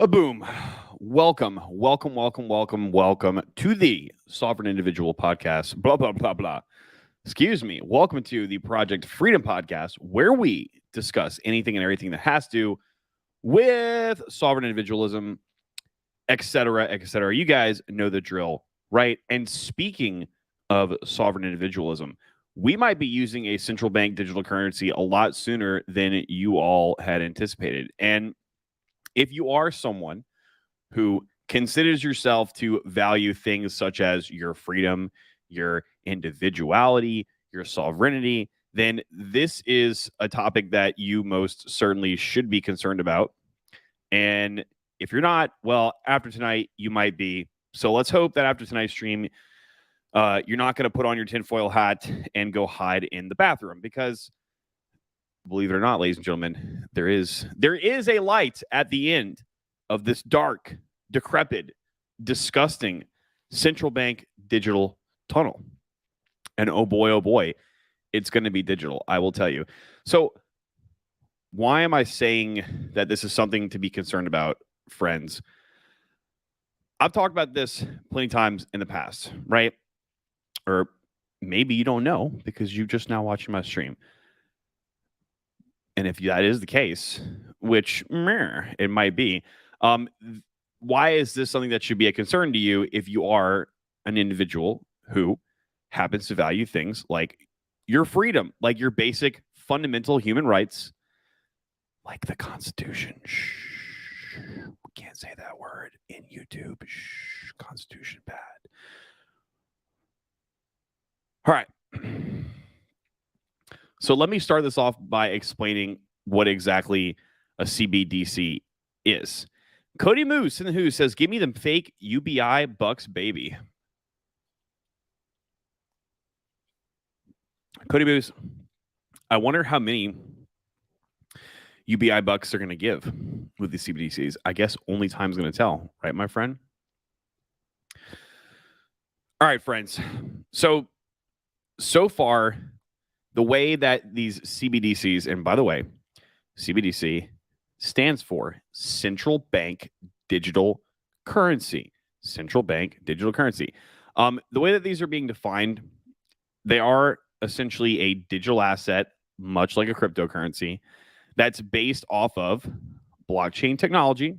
A boom. Welcome to the Sovereign Individual Podcast. Blah, blah, blah, blah. Excuse me. Welcome to the Project Freedom Podcast, where we discuss anything and everything that has to do with sovereign individualism, etc., etc. You guys know the drill, right? And speaking of sovereign individualism, we might be using a central bank digital currency a lot sooner than you all had anticipated. And if you are someone who considers yourself to value things such as your freedom, your individuality, your sovereignty, then this is a topic that you most certainly should be concerned about. And if you're not, well, after tonight, you might be. So let's hope that after tonight's stream, you're not going to put on your tinfoil hat and go hide in the bathroom because, believe it or not, ladies and gentlemen, there is a light at the end of this dark, decrepit, disgusting central bank digital tunnel. And oh boy, it's going to be digital, I will tell you. So, why am I saying that this is something to be concerned about, friends? I've talked about this plenty of times in the past, right? Or maybe you don't know because you're just now watching my stream. And if that is the case, which it might be, why is this something that should be a concern to you if you are an individual who happens to value things like your freedom, like your basic fundamental human rights, like the Constitution? Shh, we can't say that word in YouTube. Shh, Constitution bad. All right. So let me start this off by explaining what exactly a CBDC is. Cody Moose in the Who says, "Give me them fake UBI bucks, baby." Cody Moose, I wonder how many UBI bucks they're going to give with the CBDCs. I guess only time's going to tell, right, my friend? All right, friends. So far, the way that these CBDCs, and by the way, CBDC stands for Central Bank Digital Currency. Central Bank Digital Currency. The way that these are being defined, they are essentially a digital asset, much like a cryptocurrency, that's based off of blockchain technology.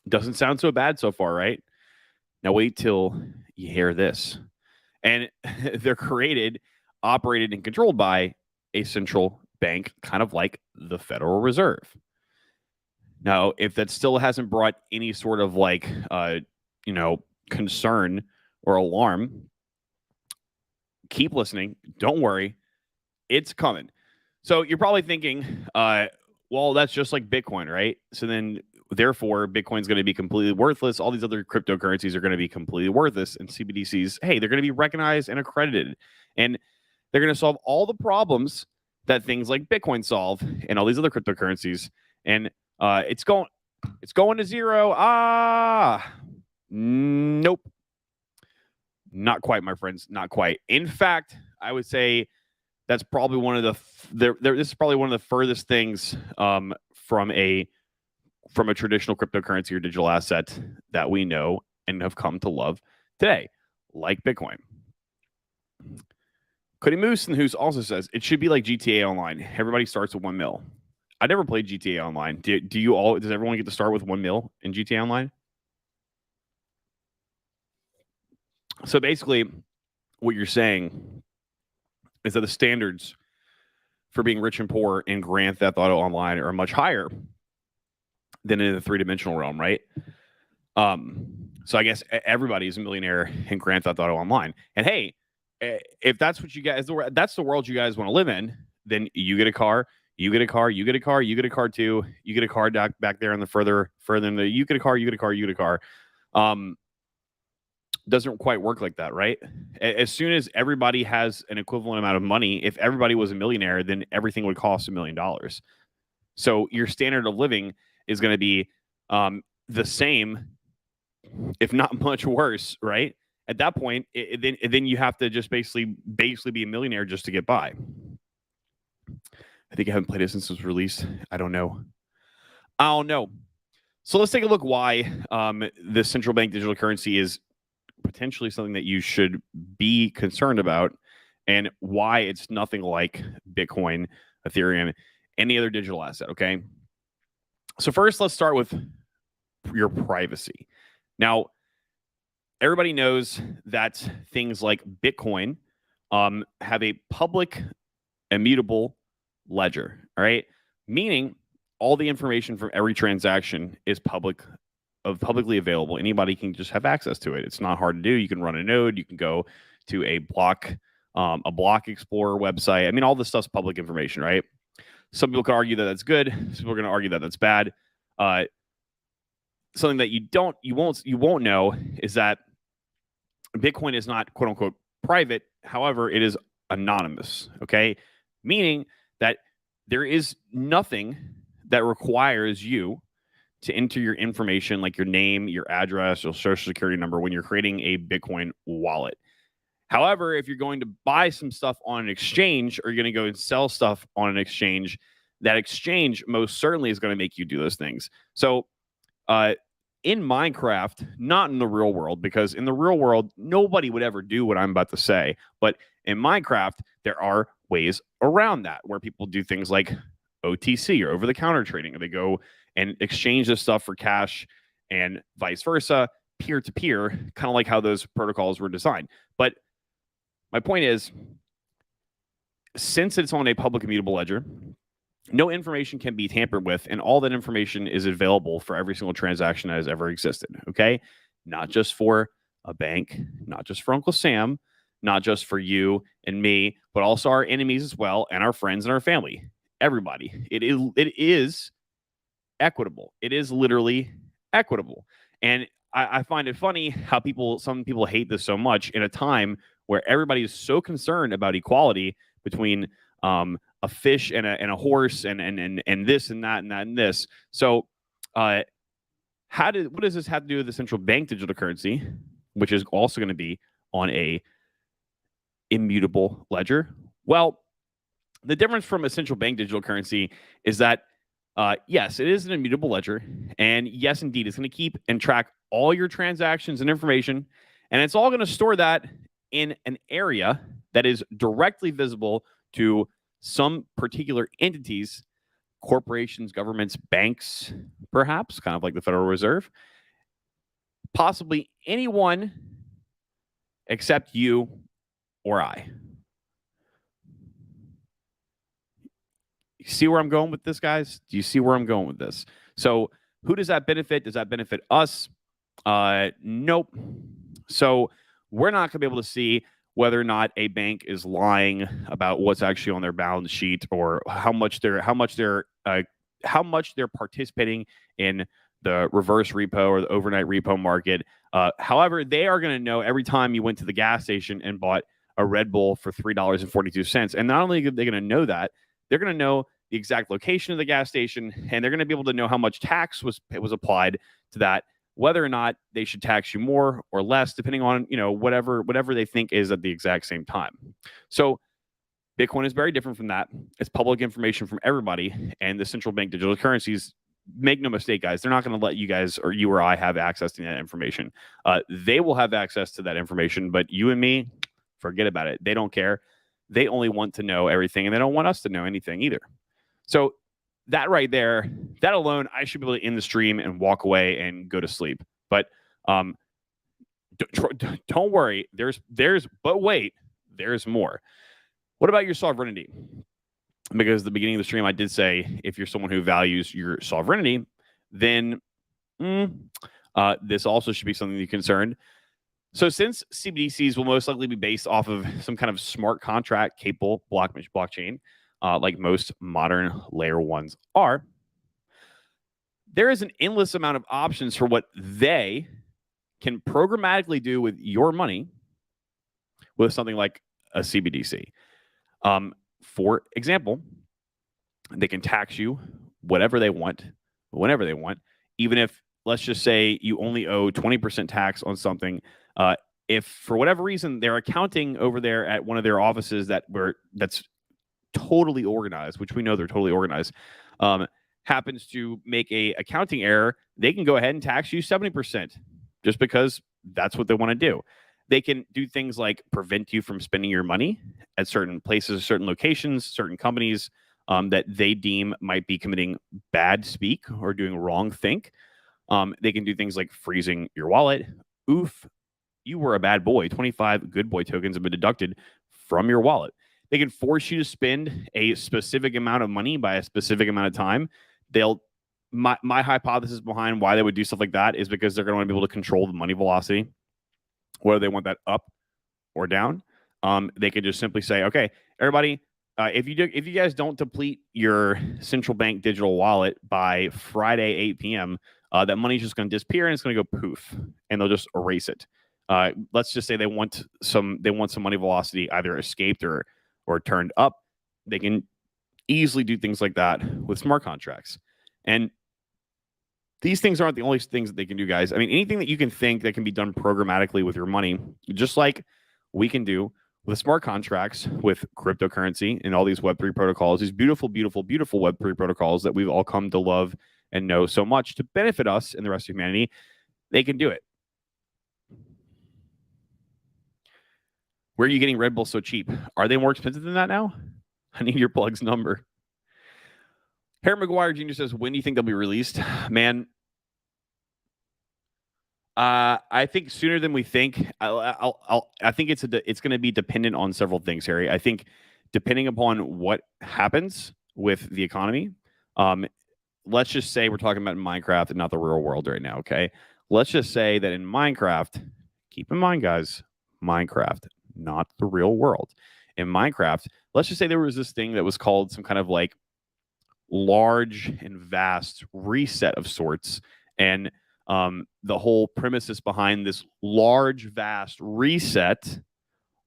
Doesn't sound so bad so far, right? Now wait till you hear this. And they're created, operated, and controlled by a central bank, kind of like the Federal Reserve. Now, if that still hasn't brought any sort of concern or alarm, keep listening. Don't worry. It's coming. So you're probably thinking, well, that's just like Bitcoin, right? So then, therefore, Bitcoin's going to be completely worthless. All these other cryptocurrencies are going to be completely worthless. And CBDCs, hey, they're going to be recognized and accredited. And they're going to solve all the problems that things like Bitcoin solve and all these other cryptocurrencies. And it's going to zero. Nope. Not quite, my friends. Not quite. In fact, I would say that's probably one of this is probably one of the furthest things from a traditional cryptocurrency or digital asset that we know and have come to love today, like Bitcoin. Cody Moose and Who's also says it should be like GTA Online. Everybody starts with $1 mil. I never played GTA Online. Do you all? Does everyone get to start with $1 mil in GTA Online? So basically, what you're saying is that the standards for being rich and poor in Grand Theft Auto Online are much higher than in the three-dimensional realm, right? So I guess everybody is a millionaire in Grand Theft Auto Online. And hey, if that's what you guys, that's the world you guys want to live in, then you get a car, you get a car, you get a car, you get a car too, you get a car back there on the further in the, you get a car, you get a car, you get a car. Doesn't quite work like that, right? As soon as everybody has an equivalent amount of money, if everybody was a millionaire, then everything would cost $1 million. So your standard of living is going to be the same, if not much worse, right? At that point, then you have to just basically be a millionaire just to get by. I think I haven't played it since it was released. I don't know. So let's take a look why the central bank digital currency is potentially something that you should be concerned about, and why it's nothing like Bitcoin, Ethereum, any other digital asset. Okay. So first, let's start with your privacy. Now, everybody knows that things like Bitcoin have a public immutable ledger. All right. Meaning all the information from every transaction is publicly available. Anybody can just have access to it. It's not hard to do. You can run a node. You can go to a block explorer website. I mean, all this stuff's public information, right? Some people can argue that that's good. Some people are going to argue that that's bad. Something that you won't know is that Bitcoin is not quote unquote private. However, it is anonymous. Okay, meaning that there is nothing that requires you to enter your information like your name, your address, your social security number when you're creating a Bitcoin wallet. However, if you're going to buy some stuff on an exchange or you're going to go and sell stuff on an exchange, that exchange most certainly is going to make you do those things. So in Minecraft, not in the real world, because in the real world, nobody would ever do what I'm about to say. But in Minecraft, there are ways around that where people do things like OTC or over-the-counter trading. They go and exchange this stuff for cash and vice versa, peer-to-peer, kind of like how those protocols were designed. But my point is, since it's on a public immutable ledger, no information can be tampered with, and all that information is available for every single transaction that has ever existed, okay? Not just for a bank, not just for Uncle Sam, not just for you and me, but also our enemies as well, and our friends and our family. Everybody. It is equitable. It is literally equitable. And I find it funny how some people hate this so much in a time where everybody is so concerned about equality between a fish and a horse and this and that and that and this. So what does this have to do with the central bank digital currency, which is also going to be on a immutable ledger? Well, the difference from a central bank digital currency is that yes, it is an immutable ledger, and yes, indeed, it's going to keep and track all your transactions and information, and it's all going to store that in an area that is directly visible to some particular entities, corporations, governments, banks, perhaps, kind of like the Federal Reserve, possibly anyone except you or I. You see where I'm going with this, guys? Do you see where I'm going with this? So who does that benefit? Does that benefit us? Nope. So we're not going to be able to see whether or not a bank is lying about what's actually on their balance sheet, or how much they're participating in the reverse repo or the overnight repo market. However, they are going to know every time you went to the gas station and bought a Red Bull for $3.42. And not only are they going to know that, they're going to know the exact location of the gas station, and they're going to be able to know how much tax was applied to that, whether or not they should tax you more or less, depending on, whatever they think is at the exact same time. So Bitcoin is very different from that. It's public information from everybody, and the central bank digital currencies, make no mistake, guys, they're not going to let you guys or you or I have access to that information. They will have access to that information, but you and me, forget about it. They don't care. They only want to know everything, and they don't want us to know anything either. So that right there, that alone, I should be able to end the stream and walk away and go to sleep. But don't worry. But wait, there's more. What about your sovereignty? Because at the beginning of the stream, I did say, if you're someone who values your sovereignty, then this also should be something you're concerned. So since CBDCs will most likely be based off of some kind of smart contract capable blockchain, like most modern layer ones are, there is an endless amount of options for what they can programmatically do with your money with something like a CBDC. For example, they can tax you whatever they want, whenever they want, even if, let's just say, you only owe 20% tax on something. If for whatever reason they're accounting over there at one of their offices that's totally organized, which we know they're totally organized, happens to make a accounting error, they can go ahead and tax you 70% just because that's what they want to do. They can do things like prevent you from spending your money at certain places, certain locations, certain companies that they deem might be committing bad speak or doing wrong think. They can do things like freezing your wallet. Oof, you were a bad boy. 25 good boy tokens have been deducted from your wallet. They can force you to spend a specific amount of money by a specific amount of time. My hypothesis behind why they would do stuff like that is because they're going to want to be able to control the money velocity, whether they want that up or down. They could just simply say, okay, everybody, if you guys don't deplete your central bank digital wallet by Friday 8 p.m., that money's just going to disappear and it's going to go poof, and they'll just erase it. Let's just say they want some money velocity either escaped or turned up. They can easily do things like that with smart contracts. And these things aren't the only things that they can do, guys. I mean, anything that you can think that can be done programmatically with your money, just like we can do with smart contracts, with cryptocurrency and all these Web3 protocols, these beautiful, beautiful, beautiful Web3 protocols that we've all come to love and know so much to benefit us and the rest of humanity, they can do it. Where are you getting Red Bull so cheap? Are they more expensive than that now? I need your plug's number. Harry McGuire Jr. says, when do you think they'll be released? Man, I think sooner than we think. I think it's going to be dependent on several things, Harry. I think depending upon what happens with the economy, let's just say we're talking about Minecraft and not the real world right now, okay? Let's just say that in Minecraft, keep in mind, guys, Minecraft, not the real world. In Minecraft, let's just say there was this thing that was called some kind of like large and vast reset of sorts, and the whole premises behind this large vast reset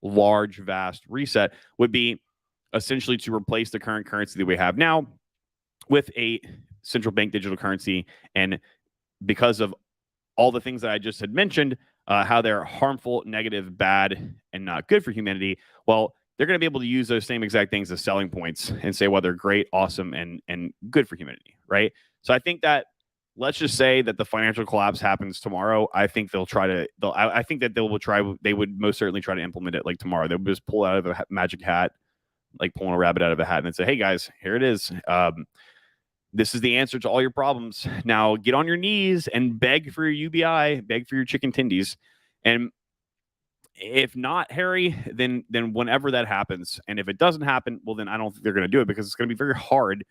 would be essentially to replace the current currency that we have now with a central bank digital currency. And because of all the things that I just had mentioned, how they're harmful, negative, bad, and not good for humanity, well, they're going to be able to use those same exact things as selling points and say, well, they're great, awesome, and good for humanity, right? So I think that, let's just say that the financial collapse happens tomorrow. I think I think that they would most certainly try to implement it like tomorrow. They would just pull out of a magic hat, like pulling a rabbit out of a hat, and say, hey guys, here it is. This is the answer to all your problems. Now get on your knees and beg for your UBI, beg for your chicken tendies. And if not, Harry, then whenever that happens, and if it doesn't happen, well, then I don't think they're going to do it, because it's going to be very hard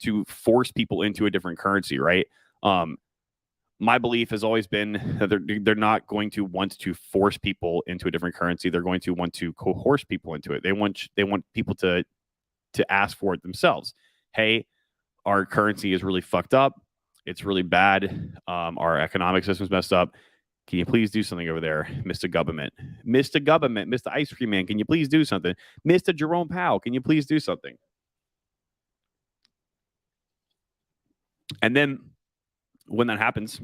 to force people into a different currency, right? My belief has always been that they're not going to want to force people into a different currency. They're going to want to coerce people into it. They want people to ask for it themselves. Hey, our currency is really fucked up. It's really bad. Our economic system's messed up. Can you please do something over there, Mr. Government? Mr. Government, Mr. Ice Cream Man, can you please do something? Mr. Jerome Powell, can you please do something? And then when that happens,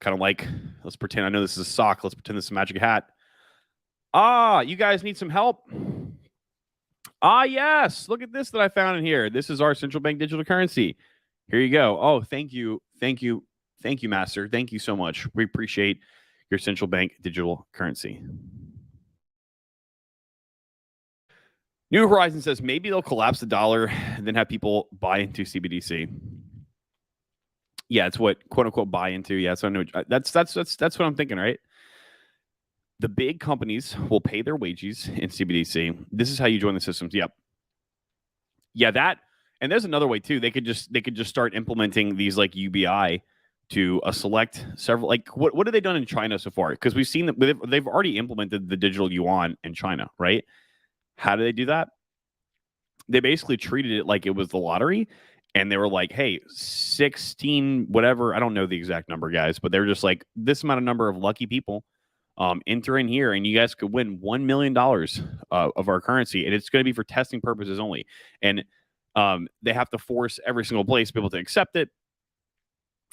kind of like, let's pretend, I know this is a sock. Let's pretend this is a magic hat. You guys need some help? Yes. Look at this that I found in here. This is our central bank digital currency. Here you go. Oh, thank you. Thank you. Thank you, Master. Thank you so much. We appreciate your central bank digital currency. New Horizon says maybe they'll collapse the dollar and then have people buy into CBDC. Yeah, it's what quote unquote buy into. Yeah, so I know that's what I'm thinking, right? The big companies will pay their wages in CBDC. This is how you join the systems. Yep. Yeah, that, and there's another way too. They could just start implementing these like UBI to select several, like what have they done in China so far? Because we've seen that they've already implemented the digital yuan in China, right? How do they do that? They basically treated it like it was the lottery, and they were like, hey, 16 whatever, I don't know the exact number, guys, but they were just like, this amount of number of lucky people enter in here, and you guys could win $1 million of our currency, and it's going to be for testing purposes only. And they have to force every single place to be able to accept it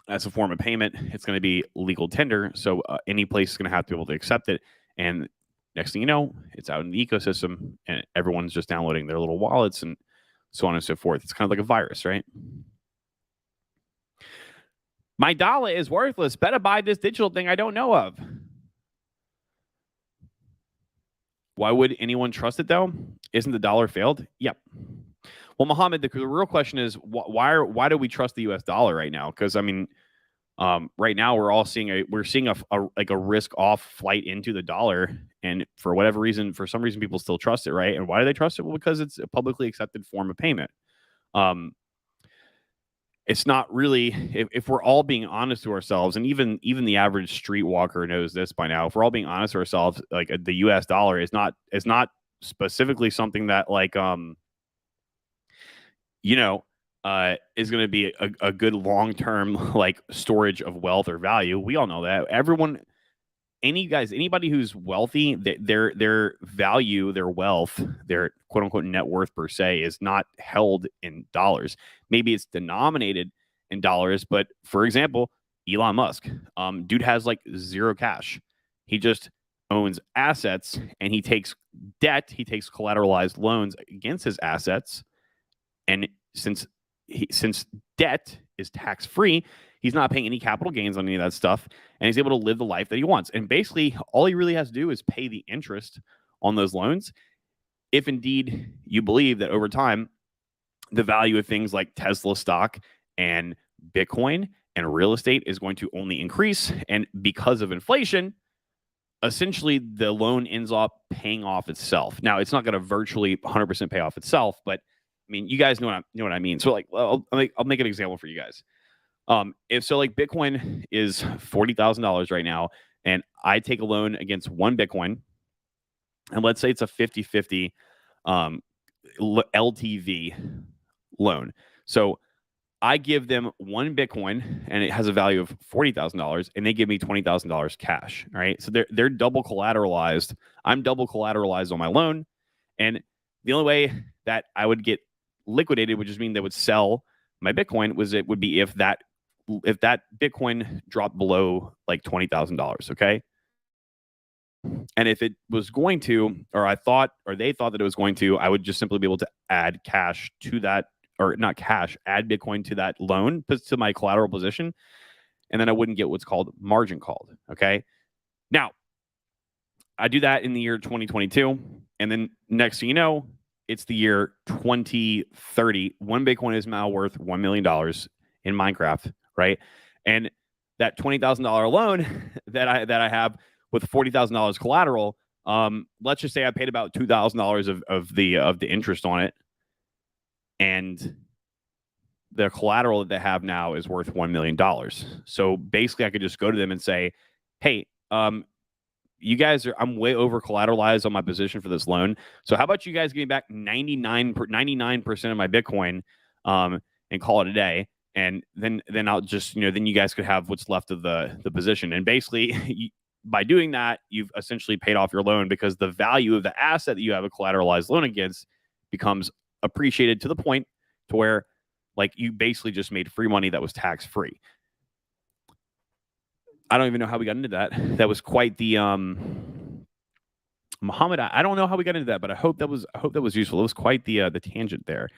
as a form of payment. It's going to be legal tender, so any place is going to have to be able to accept it. And next thing you know, it's out in the ecosystem, and everyone's just downloading their little wallets and so on and so forth. It's kind of like a virus, right? My dollar is worthless. Better buy this digital thing I don't know of. Why would anyone trust it though? Isn't the dollar failed? Yep. Well, Mohammed, the real question is why do we trust the U.S. dollar right now? Because I mean, right now we're seeing a risk off flight into the dollar, and for some reason, people still trust it, right? And why do they trust it? Well, because it's a publicly accepted form of payment. It's not really, if we're all being honest to ourselves, and even the average streetwalker knows this by now. If we're all being honest to ourselves, like the U.S. dollar is not specifically something that like is going to be a good long term like storage of wealth or value. We all know that. Anybody who's wealthy, their value, their wealth, their quote unquote net worth per se is not held in dollars. Maybe it's denominated in dollars, but for example, Elon Musk, dude has like zero cash. He just owns assets and he takes debt. He takes collateralized loans against his assets, and since debt is tax free, he's not paying any capital gains on any of that stuff, and he's able to live the life that he wants. And basically, all he really has to do is pay the interest on those loans. If indeed you believe that over time, the value of things like Tesla stock and Bitcoin and real estate is going to only increase, and because of inflation, essentially the loan ends up paying off itself. Now, it's not going to virtually 100% pay off itself, but I mean, you guys know what I mean. So, like, I'll make an example for you guys. If so, like Bitcoin is $40,000 right now, and I take a loan against one Bitcoin, and let's say it's a 50-50 LTV loan. So I give them one Bitcoin, and it has a value of $40,000, and they give me $20,000 cash. All right, so they're double collateralized. I'm double collateralized on my loan, and the only way that I would get liquidated would just mean they would sell my Bitcoin would be if that Bitcoin dropped below like $20,000. Okay. And if it was going to, or they thought that it was going to, I would just simply be able to add cash to that, or not cash, add Bitcoin to that loan, to my collateral position. And then I wouldn't get what's called margin called. Okay. Now, I do that in the year 2022. And then next thing you know, it's the year 2030. One Bitcoin is now worth $1 million in Minecraft, right? And that $20,000 loan that I have with $40,000 collateral, let's just say I paid about $2,000 of the interest on it, and the collateral that they have now is worth $1 million. So basically, I could just go to them and say, "Hey, you guys I'm way over collateralized on my position for this loan. So how about you guys give me back 99% of my Bitcoin, and call it a day. And then I'll just, then you guys could have what's left of the position." And basically by doing that, you've essentially paid off your loan, because the value of the asset that you have a collateralized loan against becomes appreciated to the point to where like you basically just made free money that was tax free. I don't even know how we got into that. That was quite the Muhammad. I don't know how we got into that, but I hope that was useful. It was quite the tangent there.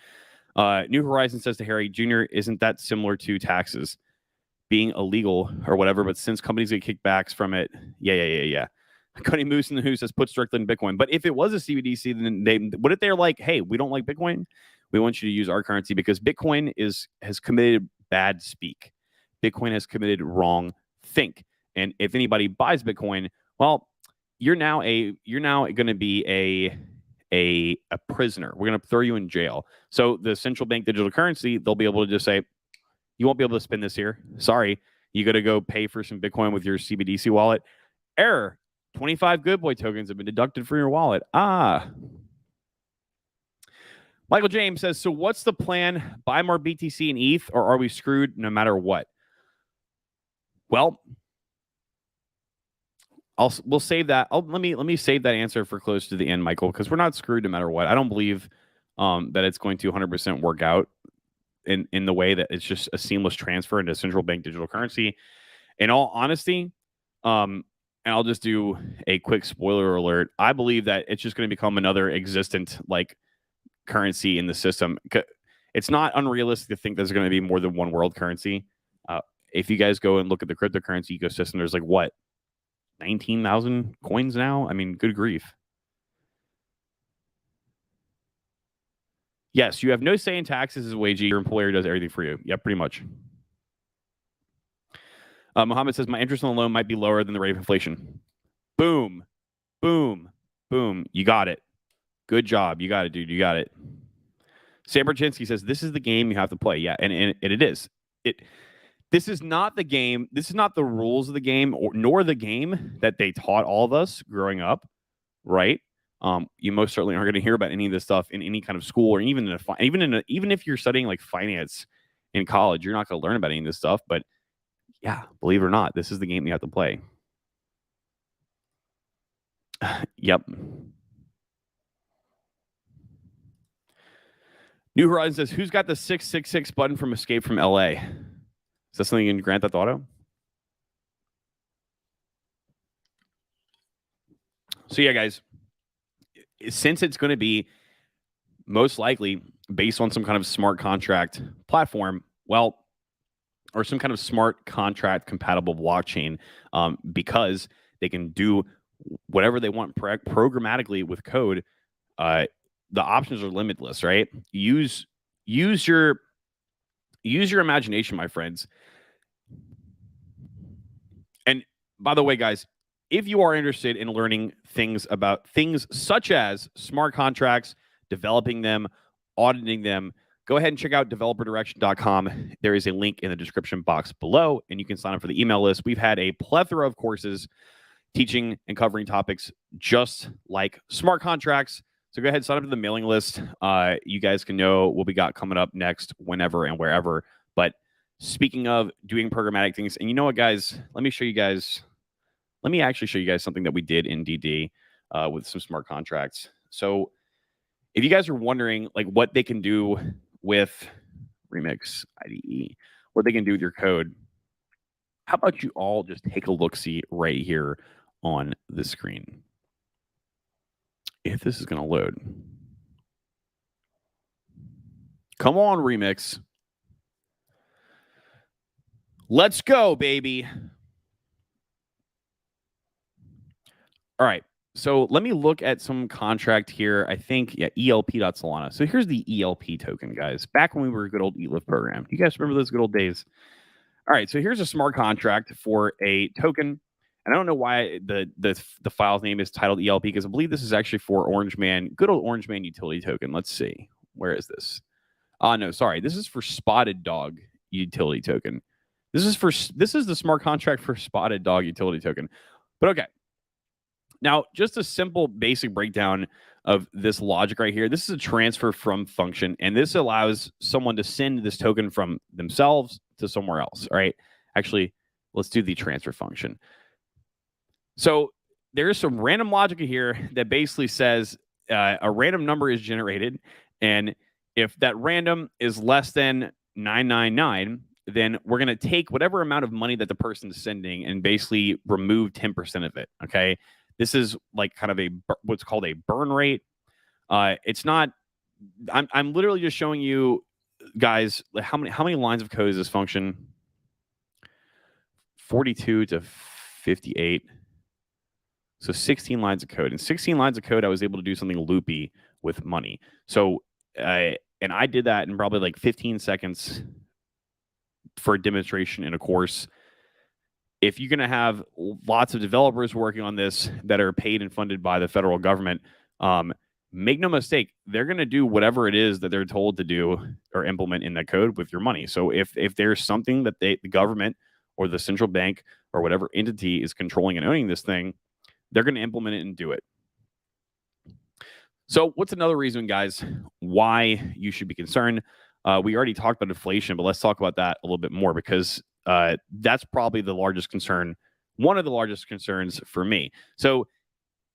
New Horizon says to Harry Jr., isn't that similar to taxes being illegal or whatever? But since companies get kickbacks from it, yeah. Cody Moose in the Who says puts directly in Bitcoin. But if it was a CBDC, then what if they're like, hey, we don't like Bitcoin. We want you to use our currency, because Bitcoin has committed bad speak. Bitcoin has committed wrong think. And if anybody buys Bitcoin, well, you're now going to be a prisoner. We're going to throw you in jail. So the central bank digital currency, they'll be able to just say, you won't be able to spend this here. Sorry, you got to go pay for some Bitcoin with your CBDC wallet. Error. 25 good boy tokens have been deducted from your wallet. Michael James says, so what's the plan? Buy more BTC and ETH, or are we screwed no matter what? Well, we'll save that. Let me save that answer for close to the end, Michael, because we're not screwed no matter what. I don't believe that it's going to 100% work out in the way that it's just a seamless transfer into central bank digital currency. In all honesty, and I'll just do a quick spoiler alert, I believe that it's just going to become another existent like currency in the system. It's not unrealistic to think there's going to be more than one world currency. If you guys go and look at the cryptocurrency ecosystem, there's like what, 19,000 coins now? I mean, good grief. Yes, you have no say in taxes as a wage. Your employer does everything for you. Yep, pretty much. Mohammed says, my interest on the loan might be lower than the rate of inflation. Boom, boom, boom. You got it. Good job. You got it, dude. You got it. Sam Berchinski says, this is the game you have to play. Yeah, and it is. This is not the game. This is not the rules of the game, nor the game that they taught all of us growing up, right? You most certainly aren't going to hear about any of this stuff in any kind of school, or even even if you're studying like finance in college, you're not going to learn about any of this stuff. But yeah, believe it or not, this is the game you have to play. Yep. New Horizon says, who's got the 666 button from Escape from LA? Is that something in Grand Theft Auto? So yeah, guys, since it's going to be most likely based on some kind of smart contract platform, well, or some kind of smart contract compatible blockchain, because they can do whatever they want programmatically with code, the options are limitless, right? Use your imagination, my friends. And by the way, guys, if you are interested in learning things about things such as smart contracts, developing them, auditing them, go ahead and check out developerdirection.com. There is a link in the description box below, and you can sign up for the email list. We've had a plethora of courses teaching and covering topics just like smart contracts. So go ahead and sign up to the mailing list. You guys can know what we got coming up next, whenever and wherever. But speaking of doing programmatic things, and you know what, guys, let me actually show you guys something that we did in DD with some smart contracts. So if you guys are wondering like what they can do with Remix IDE, what they can do with your code, how about you all just take a look-see right here on the screen. If this is going to load. Come on, Remix. Let's go, baby. All right. So let me look at some contract here. I think, yeah, ELP.Solana. So here's the ELP token, guys. Back when we were a good old eLift program. You guys remember those good old days? All right. So here's a smart contract for a token. And I don't know why the file's name is titled ELP, because I believe this is actually for Orange Man, good old Orange Man utility token. Let's see. Where is this? No, sorry. This is for Spotted Dog utility token. This is the smart contract for Spotted Dog utility token. But okay. Now, just a simple basic breakdown of this logic right here. This is a transfer from function, and this allows someone to send this token from themselves to somewhere else. All right. Actually, let's do the transfer function. So there is some random logic here that basically says a random number is generated, and if that random is less than 999, then we're going to take whatever amount of money that the person is sending and basically remove 10% of it. Okay. This is like kind of what's called a burn rate. It's not. I'm literally just showing you guys how many lines of code is this function. 42 to 58. So 16 lines of code. In 16 lines of code, I was able to do something loopy with money. So and I did that in probably like 15 seconds for a demonstration in a course. If you're going to have lots of developers working on this that are paid and funded by the federal government, make no mistake, they're going to do whatever it is that they're told to do or implement in that code with your money. So if there's something that the government or the central bank or whatever entity is controlling and owning this thing, they're going to implement it and do it. So what's another reason, guys, why you should be concerned? We already talked about inflation, but let's talk about that a little bit more, because that's probably the largest concern, one of the largest concerns for me. So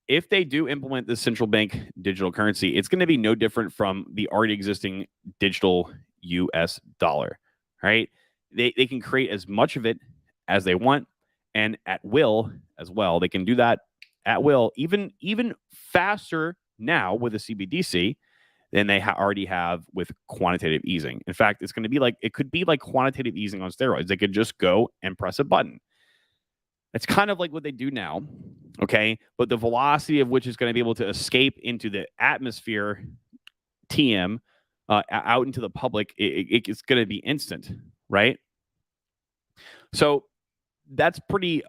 if they do implement the central bank digital currency, it's going to be no different from the already existing digital US dollar, right? They can create as much of it as they want, and at will as well. They can do that at will, even faster now with a CBDC than they already have with quantitative easing. In fact, it could be like quantitative easing on steroids. They could just go and press a button. It's kind of like what they do now, okay? But the velocity of which is going to be able to escape into the atmosphere, TM, out into the public, it's going to be instant, right? So that's pretty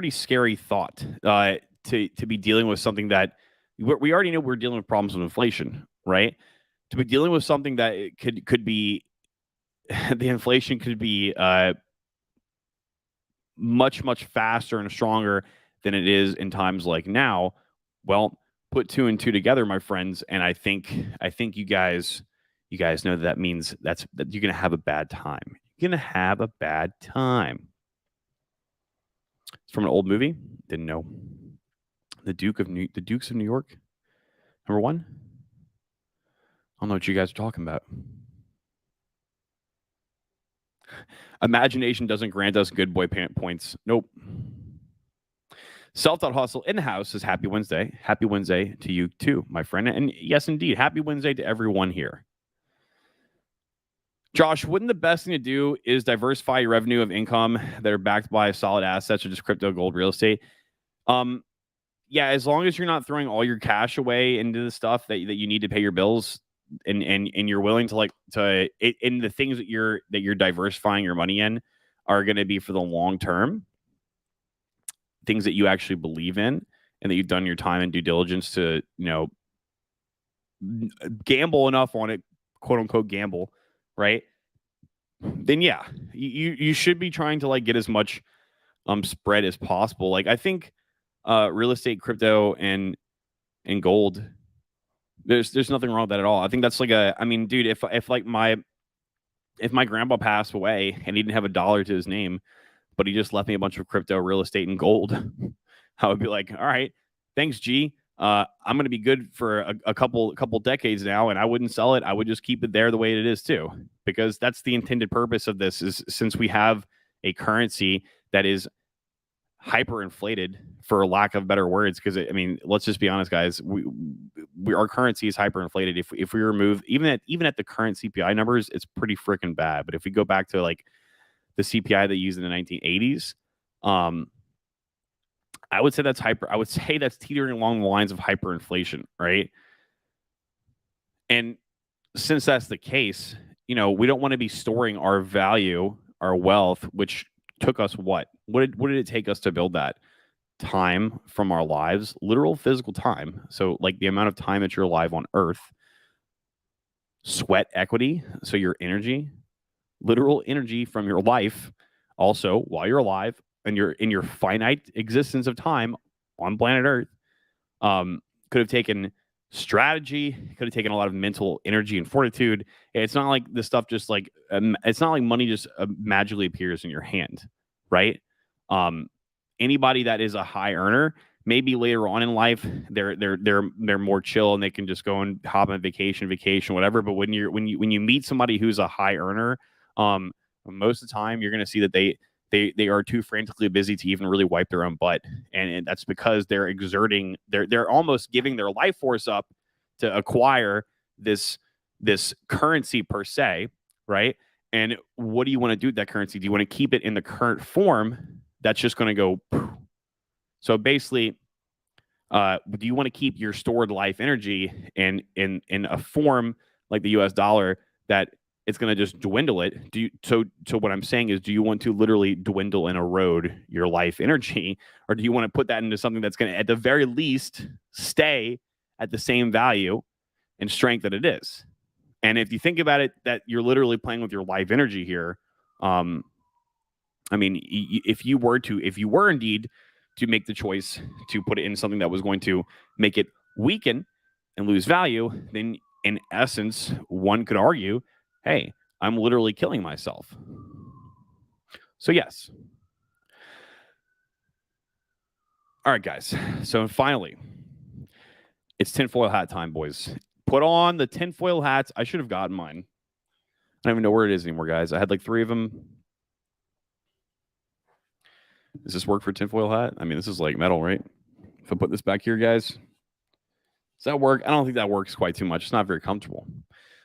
scary thought to be dealing with something that we already know we're dealing with problems with inflation, right? To be dealing with something that it could be the inflation could be much faster and stronger than it is in times like now. Well, put two and two together, my friends, and I think you guys know that means that you're gonna have a bad time. You're gonna have a bad time. It's from an old movie. Didn't know. The Dukes of New York. Number one. I don't know what you guys are talking about. Imagination doesn't grant us good boy points. Nope. Self-taught hustle in the house says happy Wednesday. Happy Wednesday to you too, my friend. And yes, indeed, happy Wednesday to everyone here. Josh, wouldn't the best thing to do is diversify your revenue of income that are backed by solid assets or just crypto, gold, real estate? Yeah, as long as you're not throwing all your cash away into the stuff that you need to pay your bills, and you're willing to and the things that you're diversifying your money in are going to be for the long term, things that you actually believe in and that you've done your time and due diligence to, gamble enough on it, quote unquote gamble, right? Then yeah, you should be trying to get as much spread as possible. I think real estate, crypto, and gold, there's nothing wrong with that at all. I think that's dude, if my grandpa passed away and he didn't have a dollar to his name, but he just left me a bunch of crypto, real estate, and gold, I would be like, all right, thanks, G. I'm going to be good for a couple decades now, and I wouldn't sell it. I would just keep it there the way it is too, because that's the intended purpose of this. Is since we have a currency that is hyperinflated, for lack of better words, because let's just be honest, guys. Our currency is hyperinflated. If we remove even at the current CPI numbers, it's pretty freaking bad. But if we go back to the CPI they used in the 1980s, I would say that's teetering along the lines of hyperinflation, right? And since that's the case, we don't want to be storing our value, our wealth, which took us what did it take us to build that? Time from our lives, literal physical time. So the amount of time that you're alive on Earth, sweat equity, so your energy, literal energy from your life, also while you're alive and you're in your finite existence of time on planet Earth, could have taken strategy, could have taken a lot of mental energy and fortitude. It's not like this stuff just it's not like money just magically appears in your hand, right? Anybody that is a high earner, maybe later on in life, they're more chill and they can just go and hop on vacation, whatever. But when you meet somebody who's a high earner, most of the time you're going to see that they are too frantically busy to even really wipe their own butt, and that's because they're almost giving their life force up to acquire this currency per se, right? And what do you want to do with that currency? Do you want to keep it in the current form? That's just going to go. So basically, do you want to keep your stored life energy in a form like the US dollar that it's going to just dwindle it? So what I'm saying is, do you want to literally dwindle and erode your life energy, or do you want to put that into something that's going to, at the very least, stay at the same value and strength that it is? And if you think about it, that you're literally playing with your life energy here. If you were indeed to make the choice to put it in something that was going to make it weaken and lose value, then in essence, one could argue, hey, I'm literally killing myself. So yes. All right, guys. So finally, it's tinfoil hat time, boys. Put on the tinfoil hats. I should have gotten mine. I don't even know where it is anymore, guys. I had 3 of them. Does this work for tinfoil hat? This is metal, right? If I put this back here, guys. Does that work? I don't think that works quite too much. It's not very comfortable.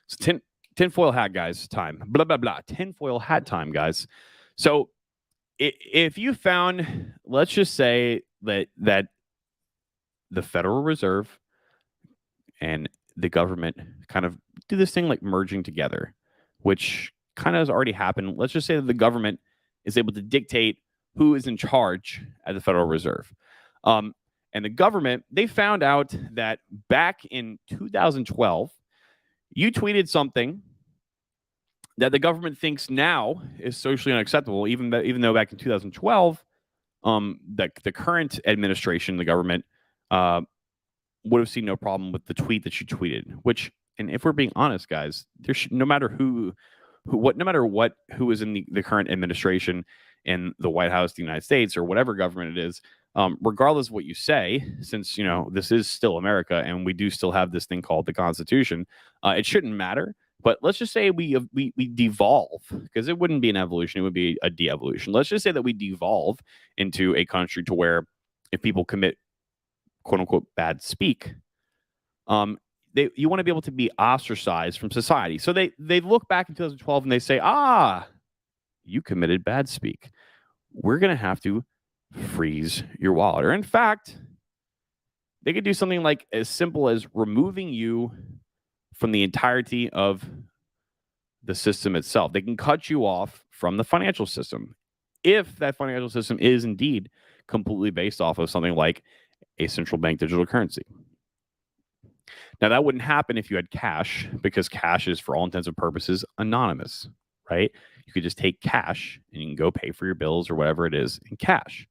So tinfoil hat, guys, time. Blah, blah, blah. Tinfoil hat time, guys. So if you found, let's just say that the Federal Reserve and the government kind of do this thing like merging together, which kind of has already happened. Let's just say that the government is able to dictate who is in charge at the Federal Reserve. And the government, they found out that back in 2012, you tweeted something that the government thinks now is socially unacceptable, even though back in 2012, the current administration, the government, would have seen no problem with the tweet that you tweeted. Which, and if we're being honest, guys, no matter who is in the current administration in the White House, the United States, or whatever government it is, regardless of what you say, since this is still America and we do still have this thing called the Constitution, it shouldn't matter. But let's just say we devolve, because it wouldn't be an evolution; it would be a de-evolution. Let's just say that we devolve into a country to where if people commit "quote unquote" bad speak, you want to be able to be ostracized from society. So they look back in 2012 and they say, you committed bad speak. We're going to have to freeze your wallet. Or in fact, they could do something like as simple as removing you from the entirety of the system itself. They can cut you off from the financial system if that financial system is indeed completely based off of something like a central bank digital currency. Now, that wouldn't happen if you had cash, because cash is, for all intents and purposes, anonymous, right? You could just take cash and you can go pay for your bills or whatever it is in cash.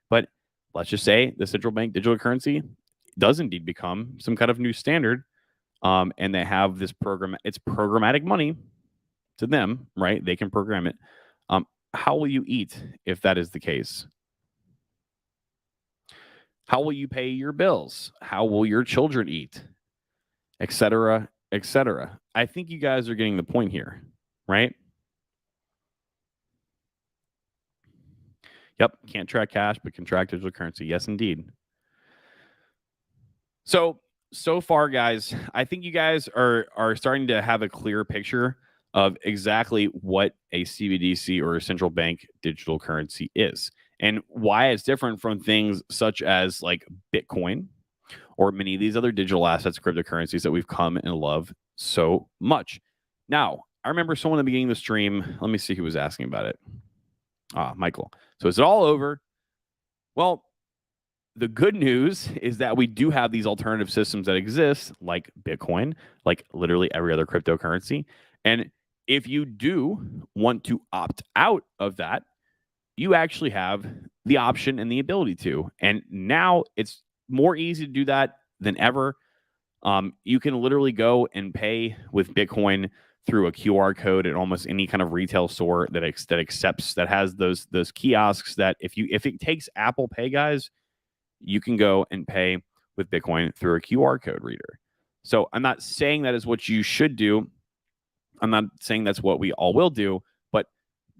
But let's just say the central bank digital currency does indeed become some kind of new standard, and they have this program. It's programmatic money to them, right? They can program it. How will you eat if that is the case? How will you pay your bills? How will your children eat? Etc., etc. I think you guys are getting the point here, right? Yep, can't track cash, but can track digital currency. Yes, indeed. So far, guys, I think you guys are starting to have a clear picture of exactly what a CBDC or a central bank digital currency is and why it's different from things such as like Bitcoin or many of these other digital assets, cryptocurrencies that we've come and love so much. Now, I remember someone at the beginning of the stream, let me see who was asking about it. Michael. So is it all over? Well, the good news is that we do have these alternative systems that exist, like Bitcoin, like literally every other cryptocurrency. And if you do want to opt out of that, you actually have the option and the ability to. And now it's more easy to do that than ever. You can literally go and pay with Bitcoin through a QR code at almost any kind of retail store that accepts, that has those kiosks that if it takes Apple Pay, guys, you can go and pay with Bitcoin through a QR code reader. So I'm not saying that is what you should do. I'm not saying that's what we all will do, but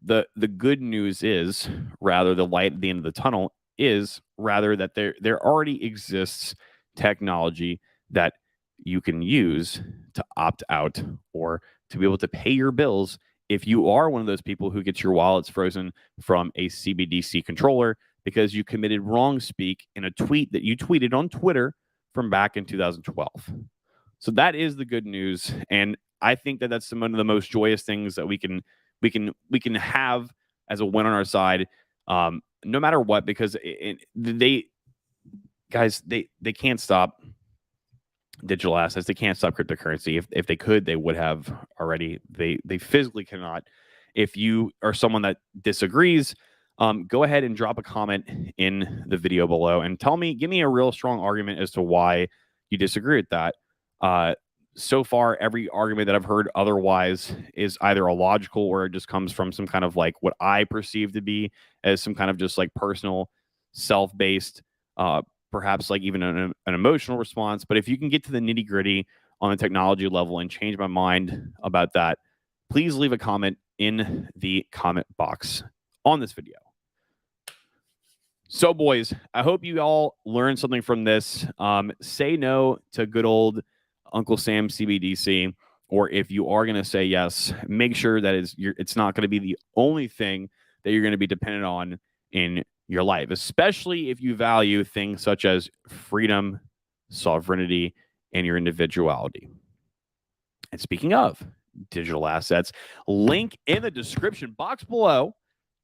the good news is, rather, the light at the end of the tunnel is rather that there already exists technology that you can use to opt out or to be able to pay your bills if you are one of those people who gets your wallets frozen from a CBDC controller because you committed wrong speak in a tweet that you tweeted on Twitter from back in 2012. So that is the good news, and I think that that's one of the most joyous things that we can have as a win on our side, no matter what, because they can't stop digital assets. They can't stop cryptocurrency. If they could, they would have already. They physically cannot. If you are someone that disagrees, go ahead and drop a comment in the video below and give me a real strong argument as to why you disagree with that. So far, every argument that I've heard otherwise is either illogical or it just comes from some kind of like what I perceive to be as some kind of just like personal, self-based, perhaps like even an emotional response. But if you can get to the nitty-gritty on the technology level and change my mind about that, please leave a comment in the comment box on this video. So, boys, I hope you all learned something from this. Say no to good old Uncle Sam CBDC, or if you are going to say yes, make sure that it's not going to be the only thing that you're going to be dependent on in your life, especially if you value things such as freedom, sovereignty, and your individuality. And speaking of digital assets, link in the description box below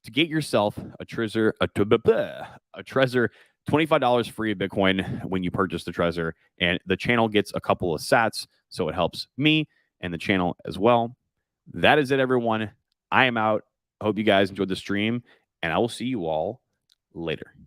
to get yourself a Trezor, $25 free of Bitcoin when you purchase the Trezor. And the channel gets a couple of sats, so it helps me and the channel as well. That is it, everyone. I am out. I hope you guys enjoyed the stream, and I will see you all later.